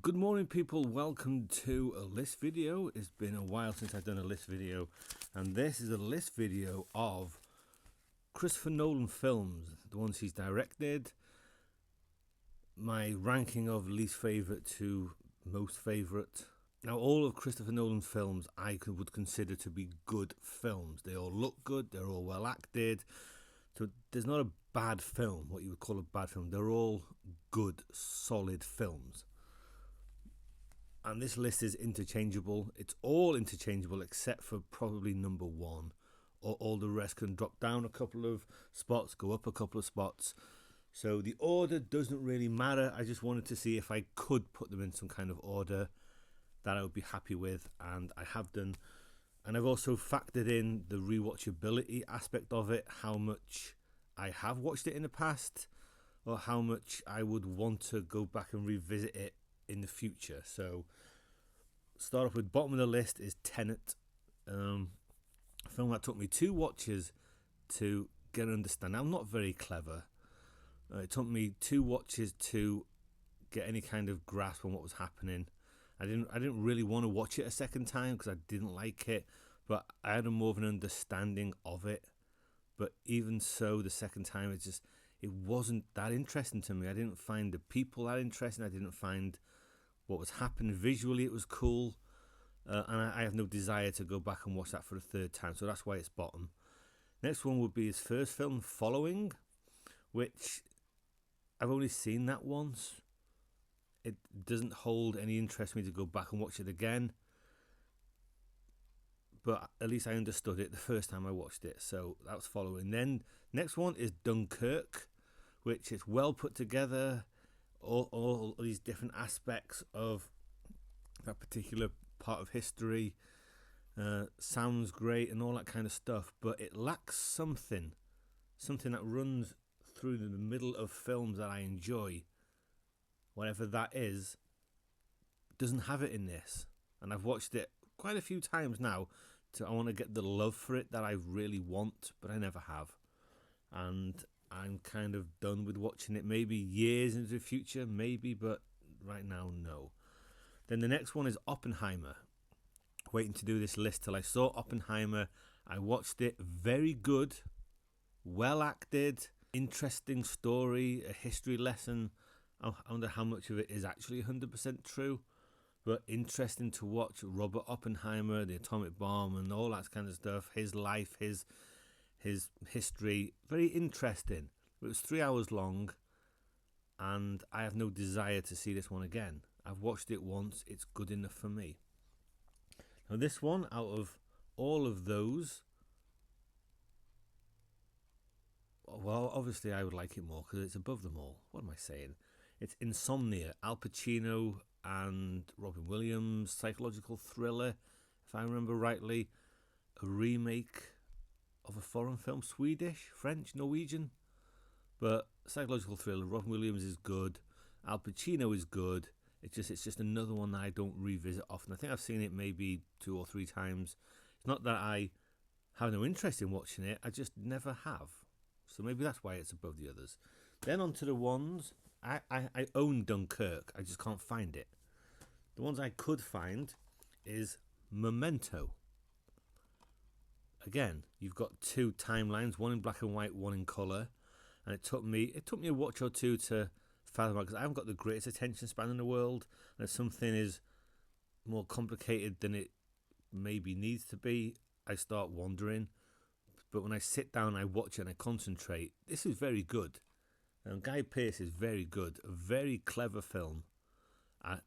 Good morning, people. Welcome to a list video. It's been a while since I've done a list video, and this is a list video of Christopher Nolan films, the ones he's directed, my ranking of least favourite to most favourite. Now, all of Christopher Nolan's films I would consider to be good films. They all look good, they're all well acted, so there's not a bad film, what you would call a bad film. They're all good, solid films. And this list is interchangeable. It's all interchangeable except for probably number one. All the rest can drop down a couple of spots, go up a couple of spots. So the order doesn't really matter. I just wanted to see if I could put them in some kind of order that I would be happy with, and I have done. And I've also factored in the rewatchability aspect of it, how much I have watched it in the past, or how much I would want to go back and revisit it in the future. So start off with bottom of the list is Tenet, a film that took me 2 watches to get an understanding. I'm not very clever. It took me 2 watches to get any kind of grasp on what was happening. I didn't really want to watch it a second time because I didn't like it, but I had more of an understanding of it. But even so, the second time it wasn't that interesting to me. I didn't find the people that interesting. I didn't find what was happening visually. It was cool, and I have no desire to go back and watch that for a third time. So that's why it's bottom. Next one would be his first film, Following, which I've only seen that once. It doesn't hold any interest in me to go back and watch it again. But at least I understood it the first time I watched it. So that was Following. Then next one is Dunkirk, which is well put together. All these different aspects of that particular part of history. Sounds great and all that kind of stuff. But it lacks something that runs through the middle of films that I enjoy. Whatever that is, doesn't have it in this. And I've watched it quite a few times now. I want to get the love for it that I really want, but I never have. And I'm kind of done with watching it. Maybe years into the future, maybe, but right now, no. Then the next one is Oppenheimer. Waiting to do this list till I saw Oppenheimer. I watched it. Very good, well acted, interesting story, a history lesson. I wonder how much of it is actually 100% true. But interesting to watch. Robert Oppenheimer, the atomic bomb and all that kind of stuff. His life, his history. Very interesting. It was 3 hours long, and I have no desire to see this one again. I've watched it once. It's good enough for me. Now this one, out of all of those, well, obviously I would like it more because it's above them all. What am I saying? It's Insomnia. Al Pacino and Robin Williams, psychological thriller, if I remember rightly, a remake of a foreign film, Swedish, French, Norwegian, but psychological thriller. Robin Williams is good, Al Pacino is good. It's just another one that I don't revisit often. I think I've seen it maybe 2 or 3 times. It's not that I have no interest in watching it, I just never have. So maybe that's why it's above the others. Then on to the ones. I own Dunkirk. I just can't find it. The ones I could find is Memento. Again, you've got 2 timelines, one in black and white, one in colour. And it took me a watch or 2 to fathom out, because I haven't got the greatest attention span in the world. And if something is more complicated than it maybe needs to be, I start wandering. But when I sit down, I watch it and I concentrate. This is very good. Guy Pearce is very good. A very clever film.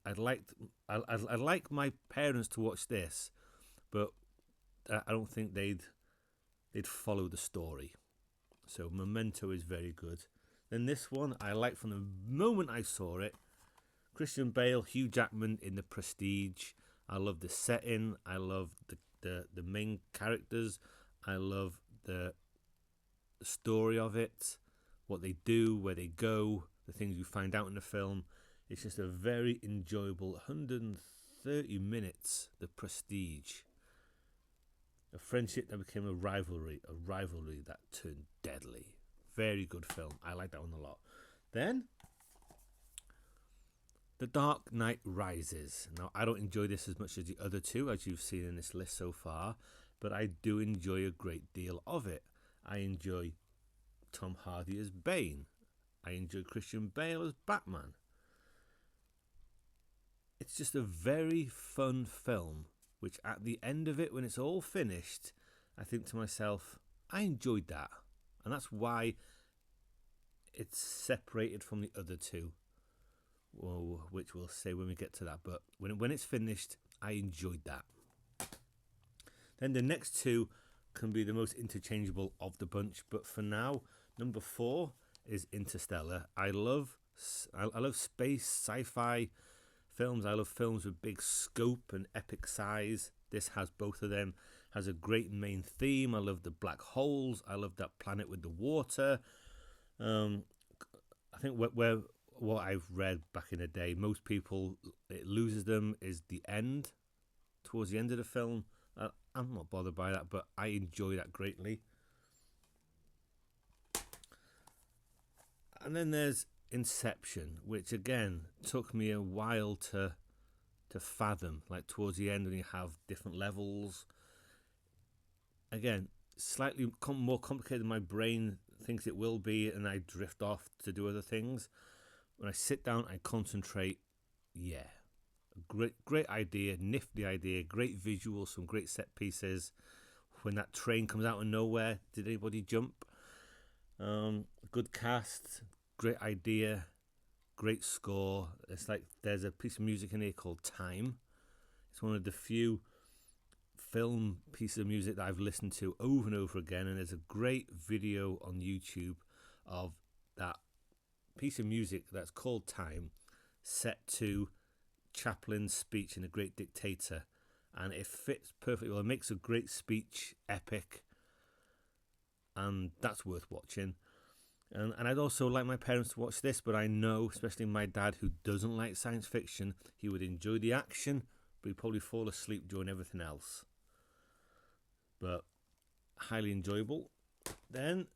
I'd like my parents to watch this, but I don't think they'd follow the story. So Memento is very good. Then this one I like from the moment I saw it. Christian Bale, Hugh Jackman in The Prestige. I love the setting. I love the main characters. I love the story of it. What they do, where they go, the things you find out in the film. It's just a very enjoyable 130 minutes, The Prestige. A friendship that became a rivalry that turned deadly. Very good film. I like that one a lot. Then The Dark Knight Rises. Now, I don't enjoy this as much as the other two, as you've seen in this list so far, but I do enjoy a great deal of it. I enjoy Tom Hardy as Bane. I enjoy Christian Bale as Batman. It's just a very fun film, which at the end of it, when it's all finished, I think to myself, I enjoyed that. And that's why it's separated from the other two, which we'll say when we get to that. But when it's finished, I enjoyed that. Then the next two can be the most interchangeable of the bunch. But for now, number 4 is Interstellar. I love space, sci-fi films. I love films with big scope and epic size. This has both of them. Has a great main theme. I love the black holes. I love that planet with the water. I think what I've read back in the day, most people, it loses them is the end, towards the end of the film. I'm not bothered by that, but I enjoy that greatly. And then there's Inception, which again took me a while to fathom. Like towards the end, when you have different levels. Again, slightly more complicated than my brain thinks it will be, and I drift off to do other things. When I sit down, I concentrate. Yeah, great idea, nifty idea, great visuals, some great set pieces. When that train comes out of nowhere, did anybody jump? Good cast, great idea, great score. It's like there's a piece of music in here called Time. It's one of the few film pieces of music that I've listened to over and over again, and there's a great video on YouTube of that piece of music that's called Time, set to Chaplin's speech in The Great Dictator, and it fits perfectly well. It makes a great speech, epic, and that's worth watching. And I'd also like my parents to watch this, but I know, especially my dad, who doesn't like science fiction, he would enjoy the action, but he'd probably fall asleep during everything else. But highly enjoyable. Then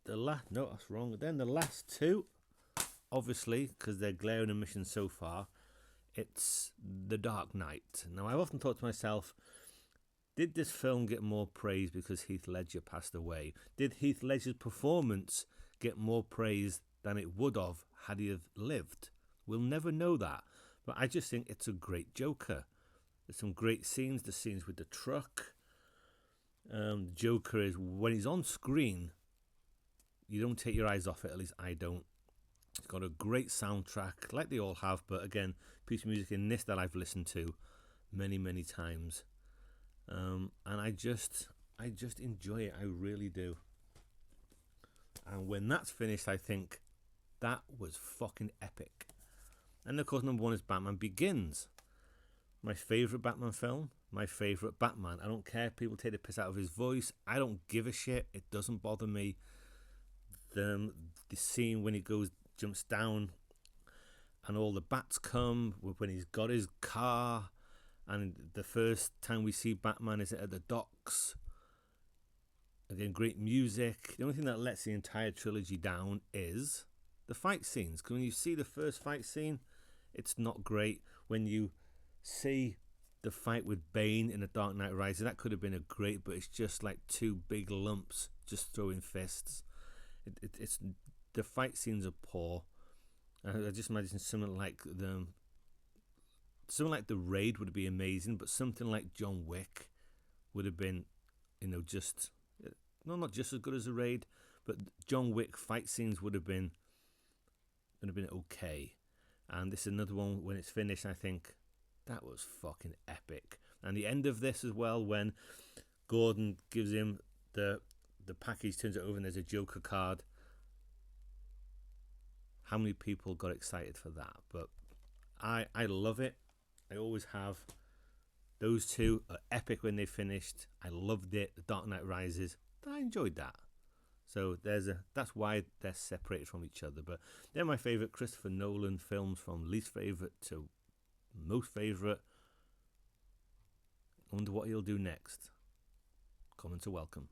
the last two, obviously, because they're glaring omissions so far, it's The Dark Knight. Now, I've often thought to myself, did this film get more praise because Heath Ledger passed away? Did Heath Ledger's performance get more praise than it would have had he have lived? We'll never know that. But I just think it's a great Joker. There's some great scenes. The scenes with the truck. Joker is, when he's on screen, you don't take your eyes off it. At least I don't. It's got a great soundtrack, like they all have. But again, piece of music in this that I've listened to many times, and I just enjoy it. I really do. And when that's finished, I think that was fucking epic. And of course, number 1 is Batman Begins. My favourite Batman film. My favourite Batman. I don't care if people take the piss out of his voice. I don't give a shit. It doesn't bother me. The scene when he jumps down and all the bats come, when he's got his car, and the first time we see Batman is at the docks. Again, great music. The only thing that lets the entire trilogy down is the fight scenes. Because when you see the first fight scene, it's not great. When you see the fight with Bane in The Dark Knight Rises, that could have been but it's just like two big lumps just throwing fists. It's the fight scenes are poor. I just imagine something like the Raid would be amazing, but something like John Wick would have been, not just as good as the Raid, but John Wick fight scenes would have been okay. And this is another one, when it's finished, I think that was fucking epic. And the end of this as well, when Gordon gives him the package, turns it over, and there's a Joker card. How many people got excited for that? But I love it. I always have. Those two are epic when they finished. I loved it. The Dark Knight Rises, I enjoyed that. So that's why they're separated from each other. But they're my favourite Christopher Nolan films, from least favourite to most favourite. I wonder what he'll do next. Comments are welcome.